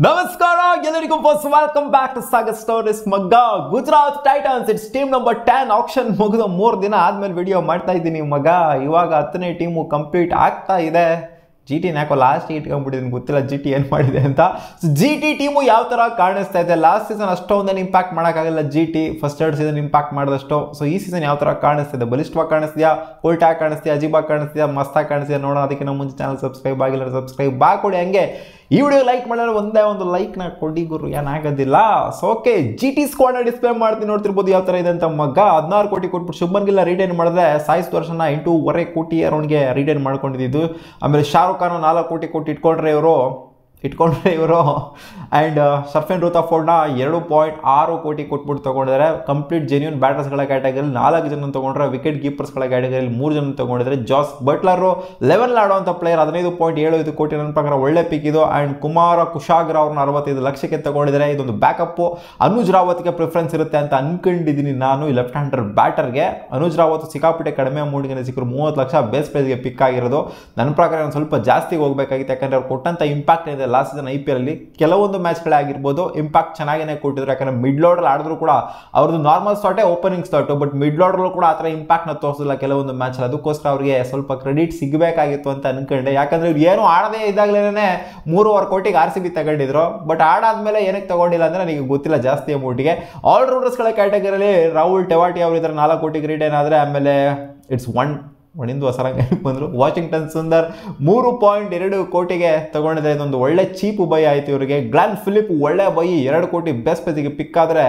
ನಮಸ್ಕಾರ ಎಲ್ಲರಿಗೂ first welcome back to Sagar stories ಮಗ್ಗ Gujarat titans it's team number 10 auction ಮುಗಿದು 3 ದಿನ ಆದ್ಮೇಲೆ ವಿಡಿಯೋ ಮಾಡ್ತಾ ಇದ್ದೀನಿ ಮಗ. ಇವಾಗ 10ನೇ ಟೀಮು ಕಂಪ್ಲೀಟ್ ಆಗ್ತಾ ಇದೆ. ಜಿ ಟಿ ಯಾಕೋ ಲಾಸ್ಟ್ ಇಟ್ಕೊಂಡ್ಬಿಟ್ಟಿದ್ದೀನಿ, ಗೊತ್ತಿಲ್ಲ ಜಿ ಟಿ ಏನು ಮಾಡಿದೆ ಅಂತ. ಸೊ ಜಿ ಟಿ ಟೀಮು ಯಾವ ಥರ ಕಾಣಿಸ್ತಾ ಇದೆ. ಲಾಸ್ಟ್ ಸೀಸನ್ ಅಷ್ಟೊಂದೇನು ಇಂಪ್ಯಾಕ್ಟ್ ಮಾಡೋಕ್ಕಾಗಲ್ಲ G T, first 2 season impact ಮಾಡಿದಷ್ಟು. ಸೊ ಈ ಸೀಸನ್ ಯಾವ ಥರ ಕಾಣಿಸ್ತಿದೆ, ಬಲಿಷ್ಠವಾಗಿ ಕಾಣಿಸ್ತೀಯಾ, ಉಲ್ಟಾಗಿ ಕಾಣಿಸ್ತೀಯಾ, ಅಜೀಬಾಗಿ ಕಾಣಿಸ್ತೀಯಾ, ಮಸ್ತಾಗಿ ಕಾಣಿಸ್ತೀಯಾ ನೋಡೋಣ. ಅದಕ್ಕೆ ನಮ್ಮ ಮುಂಚೆ ಚಾನಲ್ ಸಬ್ಸ್ಕ್ರೈಬ್ ಆಗಿಲ್ಲ ಸಬ್ಸ್ಕ್ರೈಬ್ ಬಾಕೊಡಿ. ಹಂಗೆ ಈ ವಿಡಿಯೋ ಲೈಕ್ ಮಾಡಿದ್ರೆ ಒಂದೇ ಒಂದು ಲೈಕ್ನ ಕೊಡಿ ಗುರು, ಏನಾಗೋದಿಲ್ಲ. ಸೊ ಓಕೆ, ಜಿ ಟಿ ಸ್ಕ್ವಾಡ್ನ ಡಿಸ್ಪ್ಲೇ ಮಾಡ್ತೀನಿ, ನೋಡ್ತಿರ್ಬೋದು ಯಾವ ಥರ ಇದೆ ಅಂತ ಮಗ. 16 ಕೋಟಿ ಕೊಟ್ಬಿಟ್ಟು ಶುಭ್ಮನ್ ಗಿಲ್ ರಿಟೈನ್ ಮಾಡಿದ್ರೆ ಸಾಯಿಸ್ ವರ್ಷನ 8.5 ಕೋಟಿ ಅರೌಂಡ್ಗೆ ರಿಟೈನ್ ಮಾಡ್ಕೊಂಡಿದ್ದು. ಆಮೇಲೆ ಶಾರುಖ್ ಖಾನ್ 4 ಕೋಟಿ ಕೊಟ್ಟು ಇಟ್ಕೊಂಡ್ರೆ ಇವರು ಆ್ಯಂಡ್ ಸರ್ಫೆನ್ ರೂತಾಫೋರ್ಡ್ನ 2.6 ಕೋಟಿ ಕೊಟ್ಬಿಟ್ಟು ತೊಗೊಂಡಿದ್ದಾರೆ. ಕಂಪ್ಲೀಟ್ ಜೆನ್ಯೂನ್ ಬ್ಯಾಟರ್ಸ್ಗಳ ಕ್ಯಾಟಗರಿಯಲ್ಲಿ 4 ಜನ ತೊಗೊಂಡ್ರೆ, ವಿಕೆಟ್ ಕೀಪರ್ಸ್ಗಳ ಕ್ಯಾಟಗರಿಯಲ್ಲಿ 3 ಜನ ತೊಗೊಂಡಿದ್ದಾರೆ. ಜಾಸ್ ಬಟ್ಲರು 11 ಆಡುವಂಥ ಪ್ಲೇಯರ್ 15.75 ಕೋಟಿ ನನ್ನ ಪ್ರಕಾರ ಒಳ್ಳೆ ಪಿಕ್ ಇದು. ಆ್ಯಂಡ್ ಕುಮಾರ ಕುಶಾಗ್ರ ಅವ್ರನ್ನ 65 ಲಕ್ಷಕ್ಕೆ ತೊಗೊಂಡಿದ್ದಾರೆ. ಇದೊಂದು ಬ್ಯಾಕಪ್ಪು. ಅನುಜ್ ರಾವತ್ಗೆ ಪ್ರಿಫರೆನ್ಸ್ ಇರುತ್ತೆ ಅಂತ ಅನ್ಕೊಂಡಿದ್ದೀನಿ ನಾನು. ಈ ಲೆಫ್ಟ್ ಹ್ಯಾಂಡರ್ ಬ್ಯಾಟರ್ಗೆ ಅನುಜ್ ರಾವತ್ ಸಿಕ್ಕಾಪಟ್ಟೆ ಕಡಿಮೆ ಅಮೌಂಟ್ಗೆ ಸಿಕ್ಕರು, 30 ಲಕ್ಷ ಬೇಸ್ ಪ್ರೈಸ್ಗೆ ಪಿಕ್ ಆಗಿರೋದು. ನನ್ನ ಪ್ರಕಾರ ಒಂದು ಸ್ವಲ್ಪ ಜಾಸ್ತಿ ಹೋಗಬೇಕಾಗಿತ್ತು, ಯಾಕಂದರೆ ಅವ್ರು ಕೊಟ್ಟಂಥ ಇಂಪ್ಯಾಕ್ಟ್ ಇದೆ ಲಾಸ್ಟ್ ಸೀಸನ್ IPL ಅಲ್ಲಿ ಕೆಲವೊಂದು ಮ್ಯಾಚ್ಗಳೇ ಆಗಿರ್ಬೋದು ಇಂಪ್ಯಾಕ್ಟ್ ಚೆನ್ನಾಗೇ ಕೊಟ್ಟಿದ್ರು. ಯಾಕಂದ್ರೆ ಮಿಡ್ ಲೋಡರ್ ಆಡಿದ್ರು ಕೂಡ ಅವ್ರದ್ದು ನಾರ್ಮಲ್ ಸ್ಟಾರ್ಟೇ ಓಪನಿಂಗ್ ಸ್ಟಾರ್ಟು, ಬಟ್ ಮಿಡ್ ಲೋಡರ್ಲು ಕೂಡ ಆ ಥರ ಇಂಪ್ಯಾಕ್ಟ್ನ ತೋರಿಸಿಲ್ಲ ಕೆಲವೊಂದು ಮ್ಯಾಚ್. ಅದಕ್ಕೋಸ್ಕರ ಅವರಿಗೆ ಸ್ವಲ್ಪ ಕ್ರೆಡಿಟ್ ಸಿಗಬೇಕಾಗಿತ್ತು ಅಂತ ಅನ್ಕೊಂಡೆ. ಯಾಕಂದ್ರೆ ಇವ್ರು ಏನು ಆಡದೇ ಇದ್ದಾಗಲೇ 3.5 ಕೋಟಿಗೆ RCB ತಗೊಂಡಿದ್ರು. ಬಟ್ ಆಡಾದ್ಮೇಲೆ ಏನಕ್ಕೆ ತಗೊಂಡಿಲ್ಲ ಅಂದ್ರೆ ನನಗೆ ಗೊತ್ತಿಲ್ಲ ಜಾಸ್ತಿ ಅಮೌಂಟಿಗೆ. ಆಲ್ರೌಂಡರ್ಸ್ಗಳ ಕ್ಯಾಟಗರಿಯಲ್ಲಿ ರಾಹುಲ್ ಟೆವಾಟಿ ಅವರು ಇದ್ದಾರೆ 4 ಕೋಟಿಗೆ ರಿಟೈನ್ ಆದರೆ. ಆಮೇಲೆ ಇಟ್ಸ್ ಒಣಿಂದು ಹೊಸರಂಗ ಬಂದರು. ವಾಷಿಂಗ್ಟನ್ ಸುಂದರ್ 3.2 ಕೋಟಿಗೆ ತಗೊಂಡಿದ್ದಾರೆ. ಇದೊಂದು ಒಳ್ಳೆ ಚೀಪ್ ಬೈ ಆಯಿತು ಇವರಿಗೆ. ಗ್ಲಾನ್ ಫಿಲಿಪ್ ಒಳ್ಳೆ ಬೈ 2 ಕೋಟಿ ಬೆಸ್ಟ್ ಪೇಜಿಗೆ ಪಿಕ್ ಆದರೆ.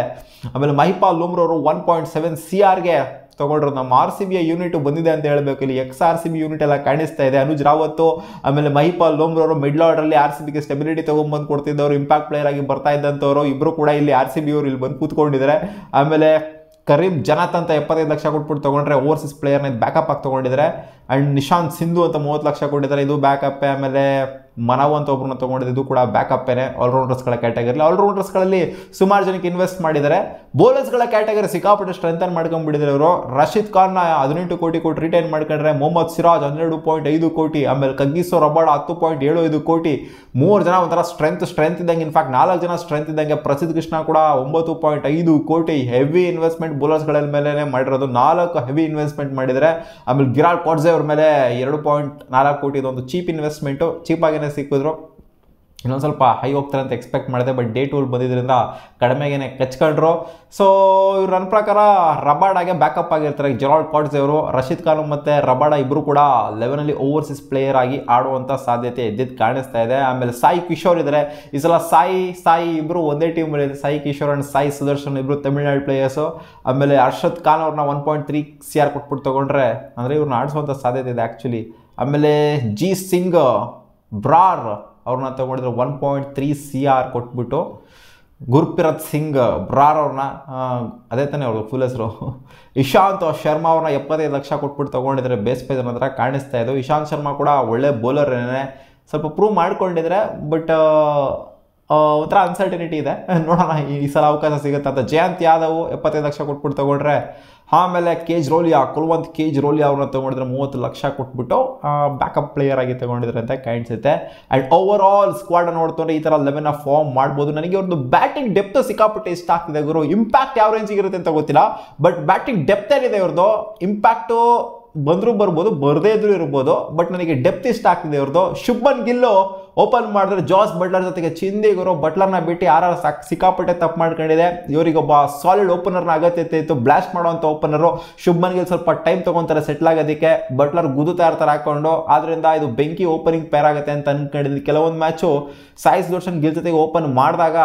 ಆಮೇಲೆ ಮಹಿಪಾಲ್ ಲೂಮ್ರಾ ಅವರು 1.7 CRಗೆ ತಗೊಂಡ್ರು. ನಮ್ಮ RCB ಯೂನಿಟ್ ಬಂದಿದೆ ಅಂತ ಹೇಳಬೇಕು. ಇಲ್ಲಿ RCB ಯೂನಿಟ್ ಎಲ್ಲ ಕಾಣಿಸ್ತಾ ಇದೆ. ಅನುಜ್ ರಾವತ್ತು ಆಮೇಲೆ ಮಹಿಪಾಲ್ ಲೋಮ್ರಾ ಅವರು ಮಿಡ್ಲ್ ಆರ್ಡರ್ಲಿ RCBಗೆ ಸ್ಟೆಬಿಲಿಟಿ ತೊಗೊಂಡ್ಬಂದು ಕೊಡ್ತಿದ್ದವರು, ಇಂಪ್ಯಾಕ್ಟ್ ಪ್ಲೇಯರ್ ಆಗಿ ಬರ್ತಾ ಇದ್ದಂಥವ್ರು ಇಬ್ಬರು ಕೂಡ ಇಲ್ಲಿ RCB ಅವರು ಇಲ್ಲಿ ಬಂದು ಕೂತ್ಕೊಂಡಿದ್ದಾರೆ. ಆಮೇಲೆ ಕರೀಂ ಜನಾತ್ ಅಂತ 75 ಲಕ್ಷ ಕೊಟ್ಬಿಟ್ಟು ತೊಗೊಂಡ್ರೆ, ಓವರ್ಸೀಸ್ ಪ್ಲೇಯರ್ನ ಬ್ಯಾಕಪ್ ಆಗಿ ತೊಗೊಂಡಿದ್ದಾರೆ. ಆ್ಯಂಡ್ ನಿಶಾಂತ್ ಸಿಂಧು ಅಂತ 30 ಲಕ್ಷ ಕೊಟ್ಟಿದ್ದಾರೆ, ಇದು ಬ್ಯಾಕಪ್ಪೇ. ಆಮೇಲೆ ಮನವ್ ಅಂತ ಒಬ್ಬರನ್ನ ತೊಗೊಂಡಿದ್ದು, ಇದು ಕೂಡ ಬ್ಯಾಕಪ್ಪೇನೆ. ಆಲ್ರೌಂಡರ್ಸ್ಗಳ ಕ್ಯಾಟಗರಿಲಿ ಆಲ್ರೌಂಡರ್ಸ್ಗಳಲ್ಲಿ ಸುಮಾರು ಜನಕ್ಕೆ ಇನ್ವೆಸ್ಟ್ ಮಾಡಿದ್ದಾರೆ. ಬೌಲರ್ಸ್ಗಳ ಕ್ಯಾಟಗರಿ ಸಿಕ್ಕಾಪಟ್ಟೆ ಸ್ಟ್ರೆಂಥನ್ ಮಾಡ್ಕೊಂಡ್ಬಿಟ್ಟಿದ್ದಾರೆ ಅವರು. ರಶೀದ್ ಖಾನ್ನ 18 ಕೋಟಿ ಕೊಟ್ಟು ರಿಟೈನ್ ಮಾಡ್ಕೊಂಡ್ರೆ, ಮೊಹಮ್ಮದ್ ಸಿರಾಜ್ 12.5 ಕೋಟಿ, ಆಮೇಲೆ ಕಗ್ಗಿಸೋ ರಬಾಡ 10.75 ಕೋಟಿ. 3 ಜನ ಒಂಥರ ಸ್ಟ್ರೆಂತ್ ಇದ್ದಂಗೆ, ಇನ್ಫ್ಯಾಕ್ಟ್ 4 ಜನ ಸ್ಟ್ರೆಂತ್ ಇದ್ದಂಗೆ. ಪ್ರಸಿದ್ಧ ಕೃಷ್ಣ ಕೂಡ 9.5 ಕೋಟಿ ಹೆವಿ ಇನ್ವೆಸ್ಟ್ಮೆಂಟ್ ಬೌಲರ್ಸ್ಗಳ ಮೇಲೆ ಮಾಡಿರೋದು. 4 ಹೆವಿ ಇನ್ವೆಸ್ಟ್ಮೆಂಟ್ ಮಾಡಿದರೆ. ಆಮೇಲೆ ಗಿರಾಟ್ ಕೊಡ್ಜೆ ಅವ್ರ ಮೇಲೆ 2.4 ಕೋಟಿ, ಇದೊಂದು ಚೀಪ್ ಇನ್ವೆಸ್ಟ್ಮೆಂಟು, ಚೀಪಾಗೇನೆ ಸಿಕ್ಕಿದ್ರು. ಇನ್ನೊಂದು ಸ್ವಲ್ಪ ಹೈ ಹೋಗ್ತಾರೆ ಅಂತ ಎಕ್ಸ್ಪೆಕ್ಟ್ ಮಾಡಿದೆ, ಬಟ್ ಡೇ ಟೂಲ್ ಬಂದಿದ್ದರಿಂದ ಕಡಿಮೆಗೇನೆ ಕಚ್ಕೊಂಡ್ರು. ಸೊ ಇವ್ರು ನನ್ನ ಪ್ರಕಾರ ರಬಾಡಾಗೆ ಬ್ಯಾಕಪ್ ಆಗಿರ್ತಾರೆ. ಜೆರಾಲ್ಡ್ ಕಾಟ್ಜೆ ಅವರು, ರಶೀದ್ ಖಾನ್ ಮತ್ತು ರಬಾಡ ಇಬ್ಬರು ಕೂಡ 11 ಓವರ್ಸೀಸ್ ಪ್ಲೇಯರ್ ಆಗಿ ಆಡುವಂಥ ಸಾಧ್ಯತೆ ಎದ್ದಿದ್ದು ಕಾಣಿಸ್ತಾ ಇದೆ. ಆಮೇಲೆ ಸಾಯಿ ಕಿಶೋರ್ ಇದ್ದಾರೆ. ಈ ಸಲ ಸಾಯಿ ಇಬ್ಬರು ಒಂದೇ ಟೀಮಲ್ಲಿ ಇದೆ. ಸಾಯಿ ಕಿಶೋರ್ ಆ್ಯಂಡ್ ಸಾಯಿ ಸುದರ್ಶನ್ ಇಬ್ಬರು ತಮಿಳ್ನಾಡು ಪ್ಲೇಯರ್ಸು. ಆಮೇಲೆ ಅರ್ಷದ್ ಖಾನ್ ಅವ್ರನ್ನ 1.3 CR ಕೊಟ್ಬಿಟ್ಟು ತೊಗೊಂಡ್ರೆ, ಅಂದರೆ ಇವ್ರನ್ನ ಆಡಿಸುವಂಥ ಸಾಧ್ಯತೆ ಇದೆ ಆ್ಯಕ್ಚುಲಿ. ಆಮೇಲೆ ಜಿ ಸಿಂಗ್ ಬ್ರಾರ್ ಅವ್ರನ್ನ ತೊಗೊಂಡಿದ್ರೆ 1.3 CR ಕೊಟ್ಬಿಟ್ಟು. ಗುರ್ಪ್ರೀತ್ ಸಿಂಗ್ ಬ್ರಾರ್ ಅವ್ರನ್ನ, ಅದೇ ತಾನೇ ಅವ್ರದ್ದು ಫುಲ್ ಹೆಸರು, ಇಶಾಂತ್ ಶರ್ಮಾ ಅವ್ರನ್ನ 75 ಲಕ್ಷ ಕೊಟ್ಬಿಟ್ಟು ತೊಗೊಂಡಿದ್ದಾರೆ. ಬೇಸ್ ಪೇಜ್ ಹತ್ರ ಕಾಣಿಸ್ತಾ ಇದ್ದು. ಇಶಾಂತ್ ಶರ್ಮಾ ಕೂಡ ಒಳ್ಳೆ ಬೌಲರ್ನೇ, ಸ್ವಲ್ಪ ಪ್ರೂವ್ ಮಾಡ್ಕೊಂಡಿದ್ದಾರೆ. ಬಟ್ ಒಂಥರ ಅನ್ಸರ್ಟನಿಟಿ ಇದೆ, ನೋಡೋಣ ಈ ಸಲ ಅವಕಾಶ ಸಿಗುತ್ತೆ ಅಂತ. ಜಯಂತ್ ಯಾದವ್ 75 ಲಕ್ಷ ಕೊಟ್ಬಿಟ್ಟು ತೊಗೊಂಡ್ರೆ. ಆಮೇಲೆ ಕುಲ್ವಂತ್ ರೋಲಿಯಾ ಅವ್ರನ್ನ ತೊಗೊಂಡಿದ್ರೆ 30 ಲಕ್ಷ ಕೊಟ್ಬಿಟ್ಟು ಬ್ಯಾಕಪ್ ಪ್ಲೇಯರ್ ಆಗಿ ತೊಗೊಂಡಿದ್ರೆ ಅಂತ ಕಾಣಿಸುತ್ತೆ. ಆ್ಯಂಡ್ ಓವರ್ ಆಲ್ ಸ್ಕ್ವಾಡ್ ನೋಡ್ತಂದ್ರೆ ಈ ಥರ 11 ಫಾರ್ಮ್ ಮಾಡ್ಬೋದು. ನನಗೆ ಒಂದು ಬ್ಯಾಟಿಂಗ್ ಡೆಪ್ತ್ ಸಿಕ್ಕಾಪಟ್ಟೆ ಇಷ್ಟ ಆಗ್ತಿದೆ ಗುರು. ಇಂಪ್ಯಾಕ್ಟ್ ಯಾವ ರೇಂಜಿಗೆ ಇರುತ್ತೆ ಅಂತ ಗೊತ್ತಿಲ್ಲ, ಬಟ್ ಬ್ಯಾಟಿಂಗ್ ಡೆಪ್ತ್ ಏನಿದೆ ಇವ್ರದ್ದು. ಇಂಪ್ಯಾಕ್ಟು ಬಂದರೂ ಬರ್ಬೋದು, ಬರದೇ ಇದ್ರೂ ಇರ್ಬೋದು, ಬಟ್ ನನಗೆ ಡೆಪ್ತ್ ಇಷ್ಟ ಆಗ್ತಿದೆ ಇವ್ರದ್ದು. ಶುಭ್ಮನ್ ಗಿಲ್ಲು ಓಪನ್ ಮಾಡಿದ್ರೆ ಜಾಸ್ ಬಟ್ಲರ್ ಜೊತೆಗೆ ಚಿಂದಿಗುರು. ಬಟ್ಲರ್ನ ಬಿಟ್ಟು ಯಾರು ಸಿಕ್ಕಾಪಟ್ಟೆ ತಪ್ಪು ಮಾಡ್ಕೊಂಡಿದೆ. ಇವರಿಗೊಬ್ಬ ಸಾಲಿಡ್ ಓಪನರ್ನ ಅಗತ್ಯತೆ ಇತ್ತು, ಬ್ಲಾಸ್ಟ್ ಮಾಡುವಂಥ ಓಪನರು. ಶುಭ್ಮನ್ ಗಿಲ್ ಸ್ವಲ್ಪ ಟೈಮ್ ತೊಗೊತಾರೆ ಸೆಟ್ಲ್ ಆಗೋದಕ್ಕೆ. ಬಟ್ಲರ್ ಗುದುತ್ತಾ ಇರ್ತಾರೆ ಹಾಕೊಂಡು, ಆದ್ರಿಂದ ಇದು ಬೆಂಕಿ ಓಪನಿಂಗ್ ಪೇರ್ ಆಗುತ್ತೆ ಅಂತ ಅನ್ಕೊಂಡಿದ್ದೀನಿ. ಕೆಲವೊಂದು ಮ್ಯಾಚು ಸಾಯಿ ಸುದರ್ಶನ್ ಗಿಲ್ ಜೊತೆಗೆ ಓಪನ್ ಮಾಡಿದಾಗ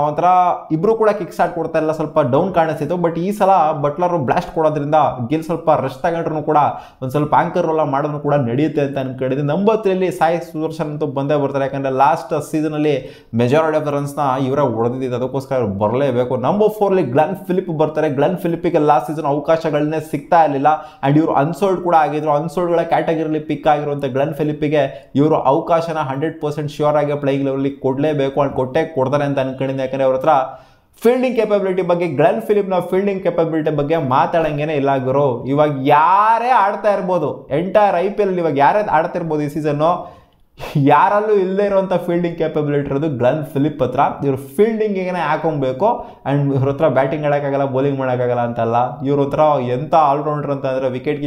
ಒಂಥರ ಇಬ್ರು ಕೂಡ ಕಿಕ್ ಸ್ಟಾರ್ಟ್ ಕೊಡ್ತಾ ಇಲ್ಲ, ಸ್ವಲ್ಪ ಡೌನ್ ಕಾಣಿಸ್ತಿತ್ತು. ಬಟ್ ಈ ಸಲ ಬಟ್ಲರ್ ಬ್ಲಾಸ್ಟ್ ಕೊಡೋದ್ರಿಂದ ಗಿಲ್ ಸ್ವಲ್ಪ ರೆಸ್ಟ್ ತಗೊಂಡ್ರು ಕೂಡ ಒಂದು ಸ್ವಲ್ಪ ಆಂಕರ್ ರೋಲ್ ಮಾಡೋದು ಕೂಡ ನಡೆಯುತ್ತೆ ಅಂತ ಅನ್ಕೊಂಡಿದ್ದೀನಿ. ನಂಬರ್ 3 ಸಾಯಿ ಸುದರ್ಶನ್ ಅಂತೂ ಬಂದೇ ಬರ್ತಾರೆ. ಯಾಕಂದರೆ ಲಾಸ್ಟ್ ಸೀಸನಲ್ಲಿ ಮೆಜಾರಿಟಿ ಆಫ್ ದ ರನ್ಸ್ನ ಇವರೇ ಹೊಡೆದಿದ್ದು, ಅದಕ್ಕೋಸ್ಕರ ಅವ್ರು ಬರಲೇಬೇಕು. ನಂಬರ್ 4 ಗ್ಲೆನ್ ಫಿಲಿಪ್ ಬರ್ತಾರೆ. ಗ್ಲೆನ್ ಫಿಲಿಪ್ಪಿಗೆ ಲಾಸ್ಟ್ ಸೀಸನ್ ಅವಕಾಶಗಳನ್ನೇ ಸಿಗ್ತಾ ಇರಲಿಲ್ಲ. ಆ್ಯಂಡ್ ಇವರು ಅನ್ಸೋಲ್ಡ್ ಕೂಡ ಆಗಿದ್ರು. ಅನ್ಸೋಲ್ಡ್ಗಳ ಕ್ಯಾಟಗರಿಯಲ್ಲಿ ಪಿಕ್ ಆಗಿರುವಂಥ ಗ್ಲೆನ್ ಫಿಲಿಪ್ಪಿಗೆ ಇವರು ಅವಕಾಶನ 100% ಶ್ಯೂರ್ ಆಗಿ ಪ್ಲೇಯಿಂಗ್ ಲೆವೆಲ್ಗೆ ಕೊಡಲೇಬೇಕು. ಆ್ಯಂಡ್ ಕೊಡ್ತಾರೆ ಅಂತ ಅನ್ಕೊಂಡಿದ್ದೆ. ಯಾಕಂದರೆ ಅವ್ರ ಹತ್ರ ಫೀಲ್ಡಿಂಗ್ ಕೆಪಬಿಲಿಟಿ ಬಗ್ಗೆ, ಗ್ಲೆನ್ ಫಿಲಿಪ್ನ ಫೀಲ್ಡಿಂಗ್ ಕೆಪಬಿಲಿಟಿ ಬಗ್ಗೆ ಮಾತಾಡಂಗೇನೆ ಇಲ್ಲ ಗುರು. ಇವಾಗ ಯಾರೇ ಆಡ್ತಾ ಇರ್ಬೋದು, ಎಂಟೈರ್ IPL ಇವಾಗ ಯಾರೇ ಆಡ್ತಾ ಇರ್ಬೋದು ಈ ಸೀಸನ್ನು. ಯಾರಲ್ಲೂ ಇಲ್ಲದೇ ಇರುವಂಥ ಫೀಲ್ಡಿಂಗ್ ಕೇಪಬಿಲಿಟಿ ಇರೋದು ಗ್ಲೆನ್ ಫಿಲಿಪ್ ಹತ್ರ. ಇವ್ರು ಫೀಲ್ಡಿಂಗಿಗೆ ಹಾಕೊಬೇಕು ಆ್ಯಂಡ್ ಇವ್ರ ಹತ್ರ ಬ್ಯಾಟಿಂಗ್ ಆಡೋಕ್ಕಾಗಲ್ಲ, ಬೌಲಿಂಗ್ ಮಾಡೋಕ್ಕಾಗಲ್ಲ ಅಂತಲ್ಲ. ಇವ್ರ ಹತ್ರ ಎಂಥ ಆಲ್ರೌಂಡರ್ ಅಂತಂದರೆ ವಿಕೆಟ್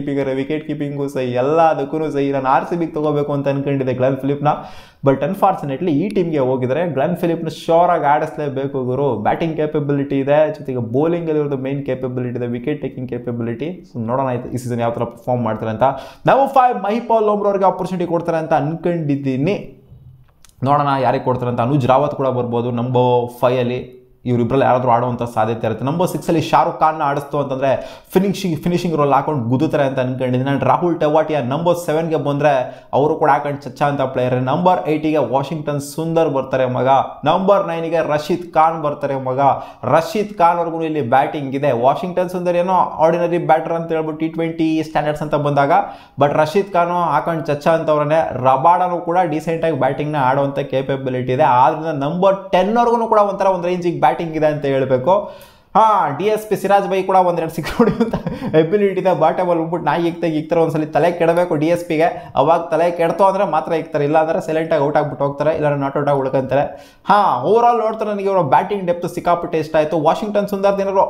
ಕೀಪಿಂಗು ಸಹಿ, ಎಲ್ಲದಕ್ಕೂ ಸಹಿ. ನಾನು RCBಗೆ ತೊಗೋಬೇಕು ಅಂತ ಅನ್ಕೊಂಡಿದ್ದೆ ಗ್ಲೆನ್ ಫಿಲಿಪ್ನ, ಬಟ್ ಅನ್ಫಾರ್ಚುನೇಟ್ಲಿ ಈ ಟೀಮ್ಗೆ ಹೋಗಿದ್ದಾರೆ. ಗ್ಲೆನ್ ಫಿಲಿಪ್ನ ಶೋರಾಗಿ ಆಡಿಸ್ಲೇಬೇಕು ಗುರು. ಬ್ಯಾಟಿಂಗ್ ಕೇಪಬಿಲಿಟಿ ಇದೆ, ಜೊತೆಗೆ ಬೌಲಿಂಗಲ್ಲಿ ಇರೋದು ಮೇನ್ ಕೇಪಬಿಲಿಟಿ ಇದೆ, ವಿಕೆಟ್ ಟೇಕಿಂಗ್ ಕೇಪಬಿಲಿಟಿ. ಸೊ ನೋಡೋಣ ಈ ಸೀಸನ್ ಯಾವ ಥರ ಪರ್ಫಾರ್ಮ್ ಮಾಡ್ತಾರೆ ಅಂತ. ನಂಬರ್ 5 ಮಹಿಪಾಲ್ ಲೋಮ್ರೋ ಅವ್ರಿಗೆ ಆಪರ್ಚುನಿಟಿ ಕೊಡ್ತಾರೆ ಅಂತ ಅನ್ಕೊಂಡಿದ್ದೀನಿ. ನೋಡೋಣ ಯಾರಿಗೆ ಕೊಡ್ತಾರೆ ಅಂತ. ಅನುಜ್ ರಾವತ್ ಕೂಡ ಬರ್ಬೋದು ನಂಬರ್ 5 ಇವರಿಬ್ಬರಲ್ಲಿ ಯಾರಾದರೂ ಆಡುವಂಥ ಸಾಧ್ಯತೆ ಇರುತ್ತೆ. ನಂಬರ್ 6 ಶಾರುಖ್ ಖಾನ್ನ ಆಡಿಸ್ತು ಅಂತಂದರೆ ಫಿನಿಶಿಂಗ್ ರೋಲ್ ಹಾಕೊಂಡು ಗುದ್ದುತ್ತಾರೆ ಅಂತ ಅನ್ಕೊಂಡಿದ್ದೀನಿ. ನಾನು ರಾಹುಲ್ ಟೆವಾಟಿಯಾ ನಂಬರ್ 7ಗೆ ಬಂದರೆ ಅವರು ಕೂಡ ಹಾಕೊಂಡು ಚಚ್ಚ ಅಂತ ಪ್ಲೇಯರ್. ನಂಬರ್ 8ಗೆ ವಾಷಿಂಗ್ಟನ್ ಸುಂದರ್ ಬರ್ತಾರೆ ಮಗ. ನಂಬರ್ 9ಗೆ ರಶೀದ್ ಖಾನ್ ಬರ್ತಾರೆ ಮಗ. ರಶೀದ್ ಖಾನ್ ಅವ್ರಿಗೂ ಇಲ್ಲಿ ಬ್ಯಾಟಿಂಗ್ ಇದೆ. ವಾಷಿಂಗ್ಟನ್ ಸುಂದರ್ ಏನೋ ಆರ್ಡಿನರಿ ಬ್ಯಾಟರ್ ಅಂತ ಹೇಳ್ಬಿಟ್ಟು T20 ಸ್ಟ್ಯಾಂಡರ್ಡ್ಸ್ ಅಂತ ಬಂದಾಗ, ಬಟ್ ರಶೀದ್ ಖಾನು ಹಾಕೊಂಡು ಚಚ್ಚ ಅಂತವ್ರನ್ನೇ. ರಬಾಡನು ಕೂಡ ಡೀಸೆಂಟಾಗಿ ಬ್ಯಾಟಿಂಗ್ನ ಆಡುವಂಥ ಕೇಪಬಿಲಿಟಿ ಇದೆ. ಆದ್ದರಿಂದ ನಂಬರ್ 10 ಕೂಡ ಒಂಥರ ಒಂದು ರೇಂಜಿಗೆ ಬ್ಯಾಟಿಂಗ್ ಇದೆ ಅಂತ ಹೇಳಬೇಕು. DSP ಸಿರಾಜ್ ಬೈ ಕೂಡ ಒಂದೆರಡು ಸಿಕ್ಸ್ ಹೊಡೆಯುವಂಥ ಎಬಿಲಿಟಿ ಇದೆ. ಬಾಟಬಲ್ ಹೋಗ್ಬಿಟ್ಟು ನಾಯಿ ಇಕ್ತಾರೆ ಒಂದ್ಸಲಿ ತಲೆ ಕೆಡಬೇಕು DSPಗೆ. ಅವಾಗ ತಲೆ ಕೆಡ್ತು ಅಂದರೆ ಮಾತ್ರ ಇಕ್ತಾರೆ, ಇಲ್ಲ ಅಂದರೆ ಸೈಲೆಂಟಾಗಿ ಔಟ್ ಆಗ್ಬಿಟ್ಟು ಹೋಗ್ತಾರೆ, ಇಲ್ಲ ನಾಟ್ ಔಟ್ ಆಗಿ ಉಳ್ಕೊಂತಾರೆ. ಓವರ್ ಆಲ್ ನೋಡ್ತಾರೆ ನನಗೆ ಇವರ ಬ್ಯಾಟಿಂಗ್ ಡೆಪ್ತ್ ಸಿಕ್ಕಾಪಟ್ಟೆ ಇಷ್ಟ ಆಯಿತು. ವಾಷಿಂಗ್ಟನ್ ಸುಂದರ್ ಏನಾದ್ರು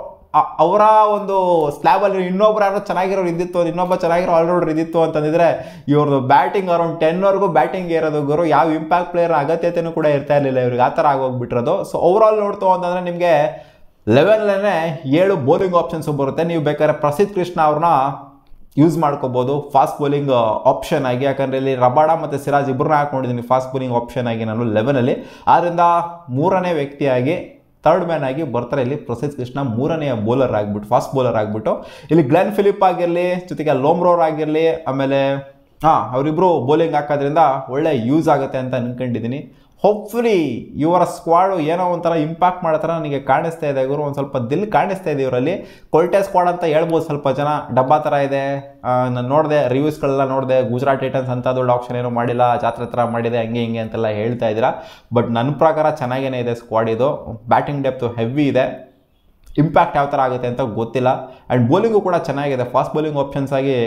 ಅವರ ಒಂದು ಸ್ಲ್ಯಾಬಲ್ಲಿ ಇನ್ನೊಬ್ರು ಯಾರೋ ಚೆನ್ನಾಗಿರೋರು ಇದ್ದಿತ್ತು, ಇನ್ನೊಬ್ಬ ಚೆನ್ನಾಗಿರೋ ಆಲ್ರೌಂಡರ್ ಇದ್ದಿತ್ತು ಅಂತಂದಿದ್ರೆ ಇವ್ರದ್ದು ಬ್ಯಾಟಿಂಗ್ ಅರೌಂಡ್ 10ವರೆಗೂ ಬ್ಯಾಟಿಂಗ್ ಇರೋದು ಗುರು. ಯಾವ ಇಂಪ್ಯಾಕ್ಟ್ ಪ್ಲೇಯರ್ ಅಗತ್ಯತೆಯೂ ಕೂಡ ಇರ್ತಾ ಇರಲಿಲ್ಲ ಇವ್ರಿಗೆ, ಆ ಥರ ಆಗೋಗ್ಬಿಟ್ಟಿರೋದು. ಸೊ ಓವರ್ ಆಲ್ ನೋಡ್ತು ಅಂತಂದರೆ ನಿಮಗೆ 11 7 ಬೌಲಿಂಗ್ ಆಪ್ಷನ್ಸು ಬರುತ್ತೆ. ನೀವು ಬೇಕಾದ್ರೆ ಪ್ರಸಿದ್ಧ ಕೃಷ್ಣ ಅವ್ರನ್ನ ಯೂಸ್ ಮಾಡ್ಕೋಬೋದು ಫಾಸ್ಟ್ ಬೌಲಿಂಗ್ ಆಪ್ಷನ್ ಆಗಿ. ಯಾಕಂದರೆ ಇಲ್ಲಿ ರಬಾಡ ಮತ್ತು ಸಿರಾಜ್ ಇಬ್ಬರನ್ನ ಹಾಕೊಂಡಿದ್ದೀನಿ ಫಾಸ್ಟ್ ಬೌಲಿಂಗ್ ಆಪ್ಷನ್ ಆಗಿ ನಾನು 11. ಆದ್ದರಿಂದ 3ನೇ ವ್ಯಕ್ತಿಯಾಗಿ ಥರ್ಡ್ ಮ್ಯಾನ್ ಆಗಿ ಬರ್ತಾರೆ ಇಲ್ಲಿ ಪ್ರಸಿದ್ಧ ಕೃಷ್ಣ, 3ನೇ ಬೌಲರ್ ಆಗಿಬಿಟ್ಟು, ಫಾಸ್ಟ್ ಬೌಲರ್ ಆಗಿಬಿಟ್ಟು. ಇಲ್ಲಿ ಗ್ಲೆನ್ ಫಿಲಿಪ್ ಆಗಿರಲಿ, ಜೊತೆಗೆ ಲೋಮ್ರೋರ್ ಆಗಿರಲಿ, ಆಮೇಲೆ ಅವರಿಬ್ಬರು ಬೌಲಿಂಗ್ ಹಾಕೋದ್ರಿಂದ ಒಳ್ಳೆ ಯೂಸ್ ಆಗುತ್ತೆ ಅಂತ ಅನ್ಕೊಂಡಿದ್ದೀನಿ. ಹೋಪ್ಫುಲಿ ಇವರ ಸ್ಕ್ವಾಡು ಏನೋ ಒಂಥರ ಇಂಪ್ಯಾಕ್ಟ್ ಮಾಡೋ ಥರ ನನಗೆ ಕಾಣಿಸ್ತಾ ಇದೆ ಗುರು. ಒಂದು ಸ್ವಲ್ಪ ದಿಲ್ ಕಾಣಿಸ್ತಾ ಇದೆ ಇವರಲ್ಲಿ. ಕೊಲ್ಟೆ ಸ್ಕ್ವಾಡ್ ಅಂತ ಹೇಳ್ಬೋದು ಸ್ವಲ್ಪ ಜನ, ಡಬ್ಬಾ ಥರ ಇದೆ. ನಾನು ನೋಡಿದೆ ರಿವ್ಯೂಸ್ಗಳೆಲ್ಲ ನೋಡಿದೆ, ಗುಜರಾತ್ ಟೈಟನ್ಸ್ ಅಂತ ದೊಡ್ಡ ಆಪ್ಷನ್ ಏನೋ ಮಾಡಿಲ್ಲ, ಜಾತ್ರೆ ಥರ ಮಾಡಿದೆ, ಹಂಗೆ ಅಂತೆಲ್ಲ ಹೇಳ್ತಾ ಇದ್ದೀರಾ. ಬಟ್ ನನ್ನ ಪ್ರಕಾರ ಚೆನ್ನಾಗೇ ಇದೆ ಸ್ಕ್ವಾಡ್ ಇದು. ಬ್ಯಾಟಿಂಗ್ ಡೆಪ್ತು ಹೆವಿ ಇದೆ. ಇಂಪ್ಯಾಕ್ಟ್ ಯಾವ ಥರ ಆಗುತ್ತೆ ಅಂತ ಗೊತ್ತಿಲ್ಲ. ಆ್ಯಂಡ್ ಬೌಲಿಂಗು ಕೂಡ ಚೆನ್ನಾಗಿದೆ. ಫಾಸ್ಟ್ ಬೌಲಿಂಗ್ ಆಪ್ಷನ್ಸ್ ಆಗಿ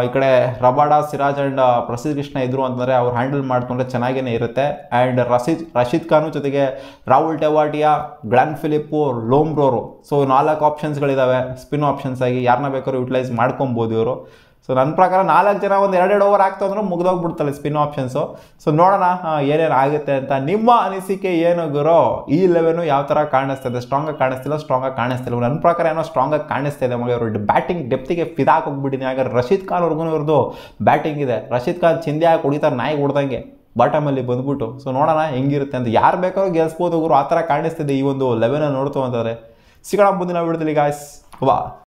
ಈ ಕಡೆ ರಬಾಡ, ಸಿರಾಜ್ ಆ್ಯಂಡ್ ಪ್ರಸಿದ್ಧ ಕೃಷ್ಣ ಇದ್ರು ಅಂತಂದರೆ ಅವ್ರು ಹ್ಯಾಂಡಲ್ ಮಾಡಿಕೊಂಡ್ರೆ ಚೆನ್ನಾಗೇ ಇರುತ್ತೆ. ಆ್ಯಂಡ್ ರಶೀದ್ ಖಾನು ಜೊತೆಗೆ Rahul Tewatia, Glenn Phillips, Lomror. So 4 ಆಪ್ಷನ್ಸ್ಗಳಿದ್ದಾವೆ ಸ್ಪಿನ್ ಆಪ್ಷನ್ಸ್ ಆಗಿ. ಯಾರನ್ನ ಬೇಕಾದ್ರೂ ಯುಟಿಲೈಸ್ ಮಾಡ್ಕೊಬೋದು ಇವರು. ಸೊ ನನ್ನ ಪ್ರಕಾರ 4 ಜನ ಒಂದು 2 ಓವರ್ ಆಗ್ತಾ ಅಂದ್ರೆ ಮುಗಿದೋಗ್ಬಿಡ್ತಲ್ಲ ಸ್ಪಿನ್ ಆಪ್ಷನ್ಸು. ಸೊ ನೋಡೋಣ ಏನೇನು ಆಗುತ್ತೆ ಅಂತ. ನಿಮ್ಮ ಅನಿಸಿಕೆ ಏನು ಗುರು? ಈ 11 ಯಾವ ಥರ ಕಾಣಿಸ್ತಾ ಇದೆ? ಸ್ಟ್ರಾಂಗಾಗಿ ಕಾಣಿಸ್ತಿಲ್ಲ. ನನ್ನ ಪ್ರಕಾರ ಏನೋ ಸ್ಟ್ರಾಂಗಾಗಿ ಕಾಣಿಸ್ತಾ ಇದೆ ಮಗ. ಇವರು ಬ್ಯಾಟಿಂಗ್ ಡೆಪ್ತಿಗೆ ಫಿದಾಕೋಗ್ಬಿಟ್ಟಿದ್ದೀನಿ. ಹಾಗಾದ್ರೆ ರಶೀದ್ ಖಾನ್ ಅವ್ರಿಗೂ ಇವ್ರದ್ದು ಬ್ಯಾಟಿಂಗ್ ಇದೆ. ರಶೀದ್ ಖಾನ್ ಚಿಂದಿ ಹಾಕಿ ಹೊಡಿತಾರೆ ನಾಯಿ ಹೊಡ್ದಂಗೆ ಬಾಟಮಲ್ಲಿ ಬಂದ್ಬಿಟ್ಟು. ಸೊ ನೋಡೋಣ ಹೆಂಗಿರುತ್ತೆ ಅಂತ. ಯಾರು ಬೇಕಾದ್ರೂ ಗೆಲ್ಸ್ಬೋದು ಗುರು, ಆ ಥರ ಕಾಣಿಸ್ತಿದೆ ಈ ಒಂದು 11 ನೋಡ್ತು ಅಂತಂದರೆ. ಸಿಗೋಣ ಮುಂದಿನ ವಿಡಿಯೋದಲ್ಲಿ ಗಾಯ್ಸ್. ವಾ.